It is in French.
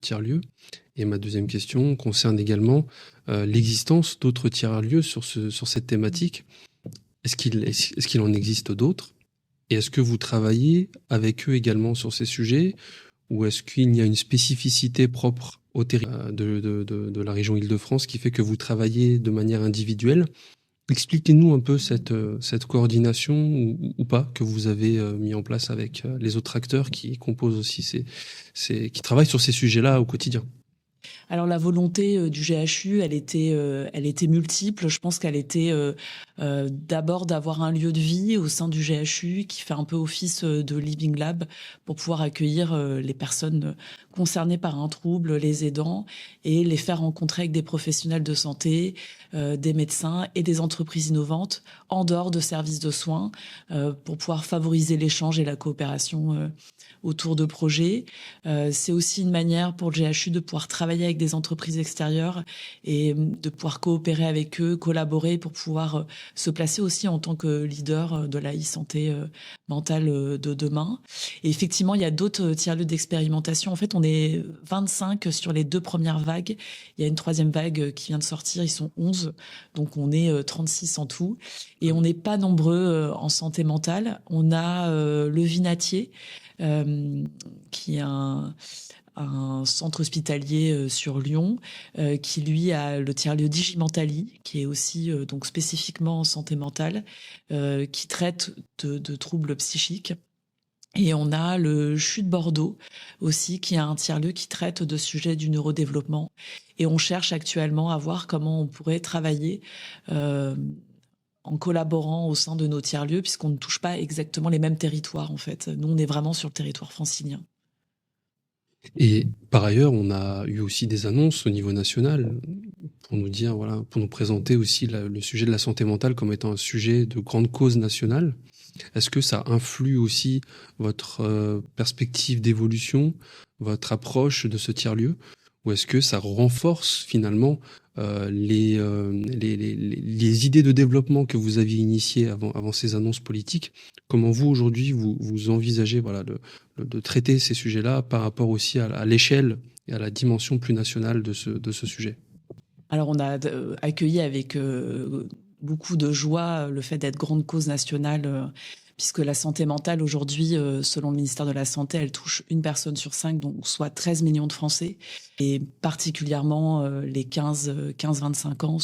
tiers-lieux. Et ma deuxième question concerne également l'existence d'autres tiers-lieux sur cette thématique. Est-ce qu'il en existe d'autres? Et est-ce que vous travaillez avec eux également sur ces sujets? Ou est-ce qu'il y a une spécificité propre au territoire de la région Île-de-France qui fait que vous travaillez de manière individuelle? Expliquez-nous un peu cette coordination ou pas que vous avez mis en place avec les autres acteurs qui composent aussi qui travaillent sur ces sujets-là au quotidien. Alors la volonté du GHU, elle était multiple. Je pense qu'elle était d'abord d'avoir un lieu de vie au sein du GHU qui fait un peu office de Living Lab pour pouvoir accueillir les personnes concernées par un trouble, les aidants, et les faire rencontrer avec des professionnels de santé, des médecins et des entreprises innovantes en dehors de services de soins pour pouvoir favoriser l'échange et la coopération autour de projets. C'est aussi une manière pour le GHU de pouvoir travailler avec des entreprises extérieures et de pouvoir coopérer avec eux, collaborer pour pouvoir se placer aussi en tant que leader de la e-santé mentale de demain. Et effectivement, il y a d'autres tiers-lieux d'expérimentation. En fait, on est 25 sur les 2 premières vagues. Il y a une 3e vague qui vient de sortir. Ils sont 11. Donc, on est 36 en tout. Et on n'est pas nombreux en santé mentale. On a le Vinatier, qui est un centre hospitalier sur Lyon, qui lui a le tiers-lieu Digimentalie, qui est aussi donc spécifiquement en santé mentale, qui traite de troubles psychiques. Et on a le CHU de Bordeaux aussi, qui a un tiers-lieu qui traite de sujets du neurodéveloppement. Et on cherche actuellement à voir comment on pourrait travailler en collaborant au sein de nos tiers-lieux, puisqu'on ne touche pas exactement les mêmes territoires, en fait. Nous, on est vraiment sur le territoire francilien. Et par ailleurs, on a eu aussi des annonces au niveau national pour nous dire, voilà, pour nous présenter aussi le sujet de la santé mentale comme étant un sujet de grande cause nationale. Est-ce que ça influe aussi votre perspective d'évolution, votre approche de ce tiers-lieu? Ou est-ce que ça renforce finalement les idées de développement que vous aviez initiées avant ces annonces politiques? Comment vous, aujourd'hui, vous envisagez de traiter ces sujets-là par rapport aussi à l'échelle et à la dimension plus nationale de ce sujet? Alors, on a accueilli avec beaucoup de joie le fait d'être grande cause nationale, puisque la santé mentale, aujourd'hui, selon le ministère de la Santé, elle touche 1 personne sur 5, donc soit 13 millions de Français, et particulièrement les 15-25 ans